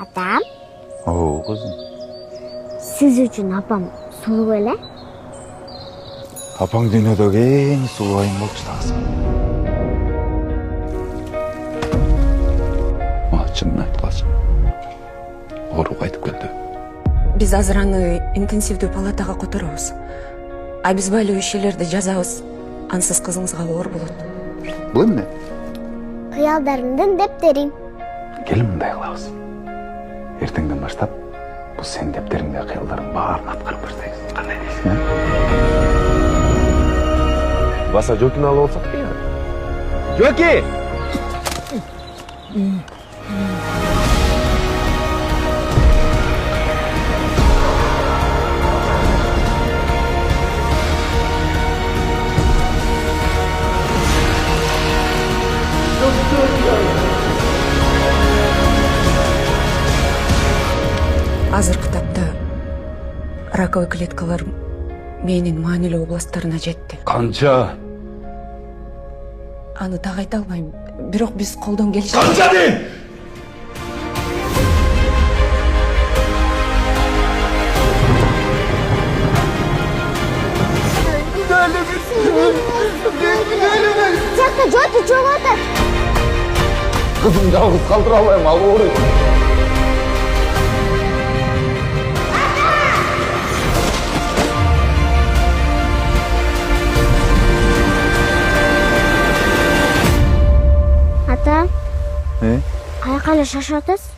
Atam, Oo kızım. siz üçün apam sulu böyle. Apang dünyadagi eng suluv ayım bolчу tag'isi. Ма чынын айткылачы. Оору кайтып келди. Биз азыр аны интенсивдүү палатага которобуз. А биз байлуу ишелерди жазабыз. Ансыз кызыңызга оор болот. Бул эмне? Кыялдарымдын дептерим. Келин мындай кылабыз. Эртеңден баштап бул сенин дептериңдеги кыялдардын баарын аткарып берсеңиз. Кандай дейсиң? Баса Жокини алып алсак ya. Жоки! Азыркы тапта раковый клеткалар мээнин маанилүү областтарына жетти. Канча? Аны так айта албайм. Бирок биз колдон келиши. Канча дейм! Тиякта Жоки чогуу атат. Кызым жалгыз калтыра албайм, ал ооруйт. Ата, Э? каяка эле шашып атасыз?